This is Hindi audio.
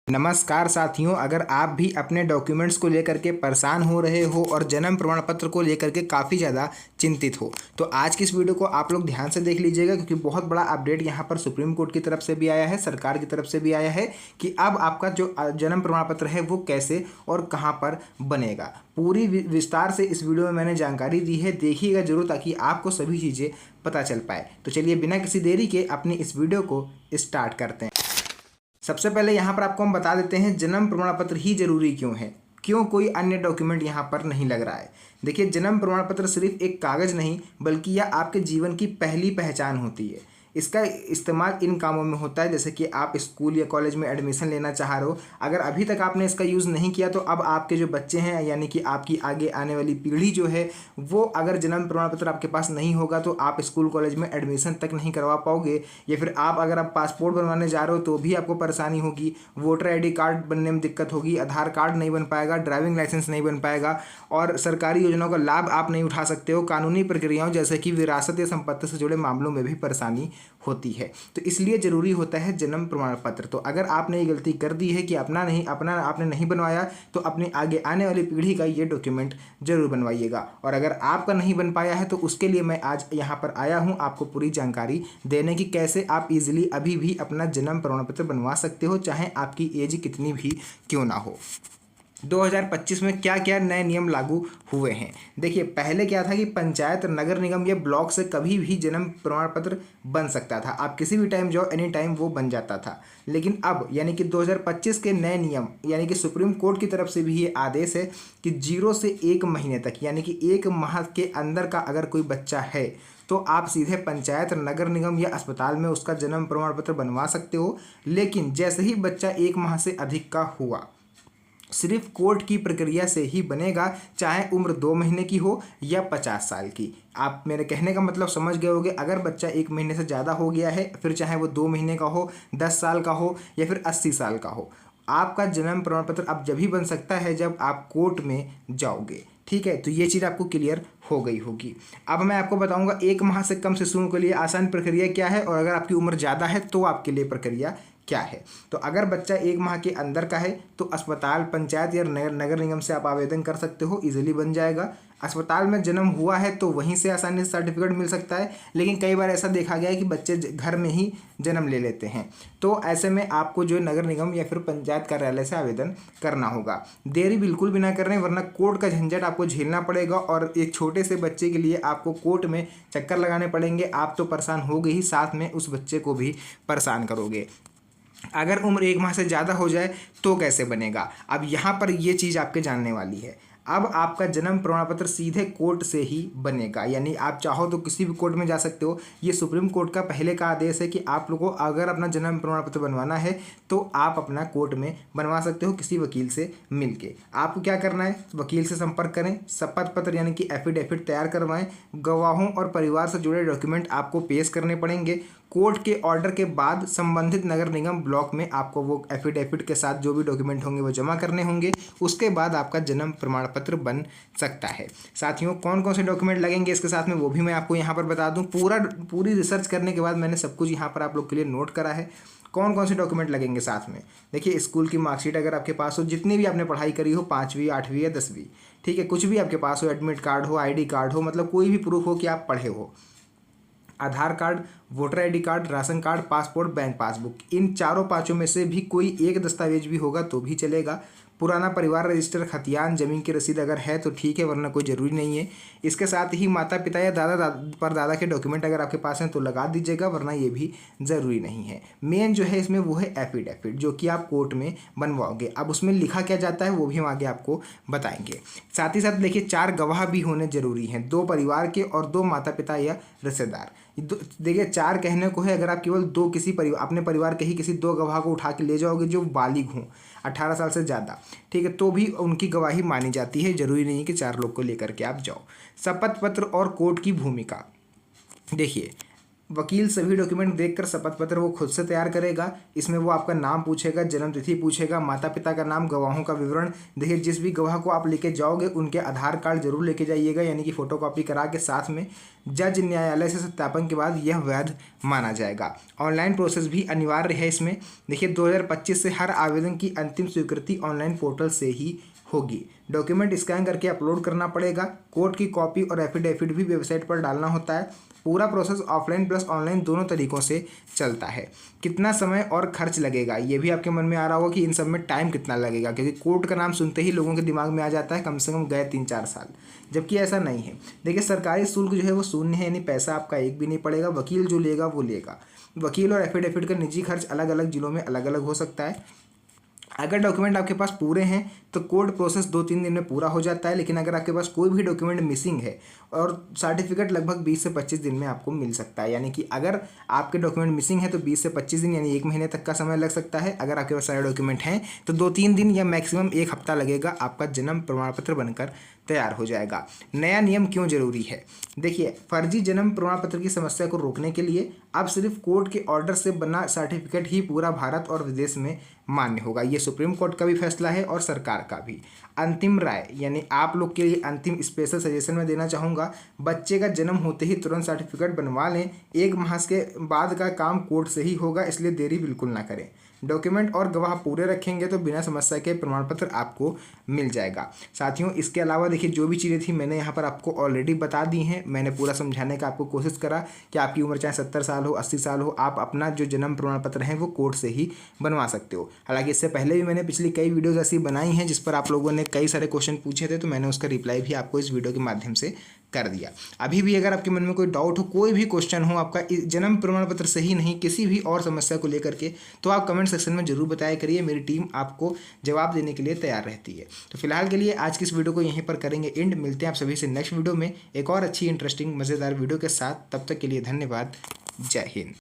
नमस्कार साथियों, अगर आप भी अपने डॉक्यूमेंट्स को लेकर के परेशान हो रहे हो और जन्म प्रमाण पत्र को लेकर के काफ़ी ज़्यादा चिंतित हो तो आज की इस वीडियो को आप लोग ध्यान से देख लीजिएगा, क्योंकि बहुत बड़ा अपडेट यहाँ पर सुप्रीम कोर्ट की तरफ से भी आया है, सरकार की तरफ से भी आया है कि अब आपका जो जन्म प्रमाण पत्र है वो कैसे और कहाँ पर बनेगा। पूरी विस्तार से इस वीडियो में मैंने जानकारी दी है, देखिएगा जरूर ताकि आपको सभी चीज़ें पता चल पाए। तो चलिए बिना किसी देरी के अपनी इस वीडियो को स्टार्ट करते हैं। सबसे पहले यहाँ पर आपको हम बता देते हैं जन्म प्रमाण पत्र ही जरूरी क्यों है, क्यों कोई अन्य डॉक्यूमेंट यहाँ पर नहीं लग रहा है। देखिए, जन्म प्रमाण पत्र सिर्फ एक कागज़ नहीं बल्कि यह आपके जीवन की पहली पहचान होती है। इसका इस्तेमाल इन कामों में होता है, जैसे कि आप स्कूल या कॉलेज में एडमिशन लेना चाह रहे हो, अगर अभी तक आपने इसका यूज़ नहीं किया तो अब आपके जो बच्चे हैं यानी कि आपकी आगे आने वाली पीढ़ी जो है वो अगर जन्म प्रमाण पत्र आपके पास नहीं होगा तो आप स्कूल कॉलेज में एडमिशन तक नहीं करवा पाओगे। या फिर अगर आप पासपोर्ट बनवाने जा रहे हो तो भी आपको परेशानी होगी, वोटर ID कार्ड बनने में दिक्कत होगी, आधार कार्ड नहीं बन पाएगा, ड्राइविंग लाइसेंस नहीं बन पाएगा और सरकारी योजनाओं का लाभ आप नहीं उठा सकते हो। कानूनी प्रक्रियाओं जैसे कि विरासत या संपत्ति से जुड़े मामलों में भी परेशानी होती है, तो इसलिए ज़रूरी होता है जन्म प्रमाण पत्र। तो अगर आपने ये गलती कर दी है कि अपना आपने नहीं बनवाया तो अपनी आगे आने वाली पीढ़ी का ये डॉक्यूमेंट जरूर बनवाइएगा। और अगर आपका नहीं बन पाया है तो उसके लिए मैं आज यहाँ पर आया हूँ आपको पूरी जानकारी देने की, कैसे आप इजीली अभी भी अपना जन्म प्रमाण पत्र बनवा सकते हो, चाहे आपकी एज कितनी भी क्यों ना हो। 2025 में क्या क्या नए नियम लागू हुए हैं। देखिए, पहले क्या था कि पंचायत, नगर निगम या ब्लॉक से कभी भी जन्म प्रमाण पत्र बन सकता था, आप किसी भी टाइम जाओ एनी टाइम वो बन जाता था। लेकिन अब यानी कि 2025 के नए नियम यानी कि सुप्रीम कोर्ट की तरफ से भी ये आदेश है कि 0 से 1 महीने तक यानी कि 1 माह के अंदर का अगर कोई बच्चा है तो आप सीधे पंचायत, नगर निगम या अस्पताल में उसका जन्म प्रमाण पत्र बनवा सकते हो। लेकिन जैसे ही बच्चा 1 माह से अधिक का हुआ, सिर्फ कोर्ट की प्रक्रिया से ही बनेगा, चाहे उम्र 2 महीने की हो या 50 साल की। आप मेरे कहने का मतलब समझ गए होंगे। अगर बच्चा 1 महीने से ज़्यादा हो गया है, फिर चाहे वो 2 महीने का हो, 10 साल का हो या फिर 80 साल का हो, आपका जन्म प्रमाण पत्र अब जब ही बन सकता है जब आप कोर्ट में जाओगे। ठीक है, तो ये चीज़ आपको क्लियर हो गई होगी। अब मैं आपको बताऊंगा 1 माह से कम शिशुओं के लिए आसान प्रक्रिया क्या है और अगर आपकी उम्र ज़्यादा है तो आपके लिए प्रक्रिया क्या है। तो अगर बच्चा 1 माह के अंदर का है तो अस्पताल, पंचायत या नगर निगम से आप आवेदन कर सकते हो, इजीली बन जाएगा। अस्पताल में जन्म हुआ है तो वहीं से आसानी से सर्टिफिकेट मिल सकता है, लेकिन कई बार ऐसा देखा गया है कि बच्चे घर में ही जन्म ले लेते हैं, तो ऐसे में आपको जो नगर निगम या फिर पंचायत कार्यालय से आवेदन करना होगा। देरी बिल्कुल भी ना करें, वरना कोर्ट का झंझट आपको झेलना पड़ेगा और एक छोटे से बच्चे के लिए आपको कोर्ट में चक्कर लगाने पड़ेंगे। आप तो परेशान हो गए ही, साथ में उस बच्चे को भी परेशान करोगे। अगर उम्र 1 माह से ज़्यादा हो जाए तो कैसे बनेगा, अब यहाँ पर ये चीज़ आपके जानने वाली है। अब आपका जन्म प्रमाण पत्र सीधे कोर्ट से ही बनेगा, यानी आप चाहो तो किसी भी कोर्ट में जा सकते हो। ये सुप्रीम कोर्ट का पहले का आदेश है कि आप लोगों को अगर अपना जन्म प्रमाण पत्र बनवाना है तो आप अपना कोर्ट में बनवा सकते हो किसी वकील से मिलके। आपको क्या करना है, वकील से संपर्क करें, शपथ पत्र यानी कि एफिडेविट तैयार करवाएं, गवाहों और परिवार से जुड़े डॉक्यूमेंट आपको पेश करने पड़ेंगे। कोर्ट के ऑर्डर के बाद संबंधित नगर निगम ब्लॉक में आपको वो एफिडेविट के साथ जो भी डॉक्यूमेंट होंगे वो जमा करने होंगे। उसके बाद आपका जन्म प्रमाण पत्र बन सकता है। साथियों, कौन कौन से डॉक्यूमेंट लगेंगे इसके साथ में वो भी मैं आपको यहाँ पर बता दूँ। पूरी रिसर्च करने के बाद मैंने सब कुछ यहाँ पर आप लोग के लिए नोट करा है। कौन कौन से डॉक्यूमेंट लगेंगे साथ में, देखिए, स्कूल की मार्कशीट अगर आपके पास हो, जितनी भी आपने पढ़ाई करी हो, 5वीं 8वीं या 10वीं, ठीक है, कुछ भी आपके पास हो, एडमिट कार्ड हो, ID कार्ड हो, मतलब कोई भी प्रूफ हो कि आप पढ़े हो। Aadhaar card, voter ID card, ration card, passport, bank passbook, इन चारों पाँचों में से भी कोई एक दस्तावेज भी होगा तो भी चलेगा। पुराना परिवार रजिस्टर, खतियान, जमीन की रसीद अगर है तो ठीक है, वरना कोई ज़रूरी नहीं है। इसके साथ ही माता पिता या परदादा के डॉक्यूमेंट अगर आपके पास हैं तो लगा दीजिएगा, वरना ये भी ज़रूरी नहीं है। मेन जो है इसमें वो है एफिडेविट, जो कि आप कोर्ट में बनवाओगे। अब उसमें लिखा क्या जाता है वो भी हम आगे आपको बताएंगे। साथ ही साथ देखिए, 4 गवाह भी होने ज़रूरी हैं, 2 परिवार के और 2 माता पिता या रिश्तेदार। देखिए, 4 कहने को है, अगर आप केवल 2 अपने परिवार के ही किसी 2 गवाह को उठा के ले जाओगे जो बालिग हों, 18 साल से ज़्यादा, ठीक है, तो भी उनकी गवाही मानी जाती है। जरूरी नहीं कि 4 लोग को लेकर के आप जाओ। शपथ पत्र और कोर्ट की भूमिका, देखिए, वकील सभी डॉक्यूमेंट देखकर शपथ पत्र वो खुद से तैयार करेगा। इसमें वो आपका नाम पूछेगा, जन्म तिथि पूछेगा, माता पिता का नाम, गवाहों का विवरण। देखिए, जिस भी गवाह को आप लेके जाओगे उनके आधार कार्ड जरूर लेके जाइएगा, यानी कि फोटोकॉपी करा के साथ में। जज न्यायालय से सत्यापन के बाद यह वैध माना जाएगा। ऑनलाइन प्रोसेस भी अनिवार्य है इसमें। देखिए, 2025 से हर आवेदन की अंतिम स्वीकृति ऑनलाइन पोर्टल से ही होगी। डॉक्यूमेंट स्कैन करके अपलोड करना पड़ेगा। कोर्ट की कॉपी और एफिडेविट भी वेबसाइट पर डालना होता है। पूरा प्रोसेस ऑफलाइन प्लस ऑनलाइन दोनों तरीकों से चलता है। कितना समय और खर्च लगेगा, ये भी आपके मन में आ रहा होगा कि इन सब में टाइम कितना लगेगा, क्योंकि कोर्ट का नाम सुनते ही लोगों के दिमाग में आ जाता है कम से कम गए 3-4 साल, जबकि ऐसा नहीं है। देखिए, सरकारी शुल्क जो है वो शून्य है, यानी पैसा आपका एक भी नहीं पड़ेगा। वकील जो लेगा वो लेगा। वकील और एफिडेविट का निजी खर्च अलग अलग जिलों में अलग अलग हो सकता है। अगर डॉक्यूमेंट आपके पास पूरे हैं तो कोर्ट प्रोसेस 2-3 दिन में पूरा हो जाता है, लेकिन अगर आपके पास कोई भी डॉक्यूमेंट मिसिंग है और सर्टिफिकेट लगभग 20 से 25 दिन में आपको मिल सकता है। यानी कि अगर आपके डॉक्यूमेंट मिसिंग है तो 20 से 25 दिन यानी 1 महीने तक का समय लग सकता है। अगर आपके पास सारे डॉक्यूमेंट हैं तो 2-3 दिन या मैक्सिमम 1 हफ्ता लगेगा, आपका जन्म प्रमाण पत्र बनकर तैयार हो जाएगा। नया नियम क्यों जरूरी है? देखिए, फर्जी जन्म प्रमाण पत्र की समस्या को रोकने के लिए अब सिर्फ कोर्ट के ऑर्डर से बना सर्टिफिकेट ही पूरा भारत और विदेश में मान्य होगा। ये सुप्रीम कोर्ट का भी फैसला है और सरकार का भी। अंतिम राय, यानी आप लोग के लिए अंतिम स्पेशल सजेशन में देना चाहूँगा, बच्चे का जन्म होते ही तुरंत सर्टिफिकेट बनवा लें। 1 माह के बाद का काम कोर्ट से ही होगा, इसलिए देरी बिल्कुल ना करें। डॉक्यूमेंट और गवाह पूरे रखेंगे तो बिना समस्या के प्रमाण पत्र आपको मिल जाएगा। साथियों, इसके अलावा देखिए, जो भी चीज़ें थी मैंने यहाँ पर आपको ऑलरेडी बता दी हैं। मैंने पूरा समझाने का आपको कोशिश करा कि आपकी उम्र चाहे 70 साल हो, 80 साल हो, आप अपना जो जन्म प्रमाण पत्र है वो कोर्ट से ही बनवा सकते हो। हालांकि इससे पहले भी मैंने पिछली कई वीडियोज़ ऐसी बनाई हैं जिस पर आप लोगों ने कई सारे क्वेश्चन पूछे थे, तो मैंने उसका रिप्लाई भी आपको इस वीडियो के माध्यम से कर दिया। अभी भी अगर आपके मन में कोई डाउट हो, कोई भी क्वेश्चन हो आपका जन्म प्रमाण पत्र से ही नहीं, किसी भी और समस्या को लेकर के, तो आप कमेंट सेक्शन में जरूर बताया करिए। मेरी टीम आपको जवाब देने के लिए तैयार रहती है। तो फिलहाल के लिए आज की इस वीडियो को यहीं पर करेंगे एंड। मिलते हैं आप सभी से नेक्स्ट वीडियो में एक और अच्छी इंटरेस्टिंग मज़ेदार वीडियो के साथ। तब तक के लिए धन्यवाद। जय हिंद।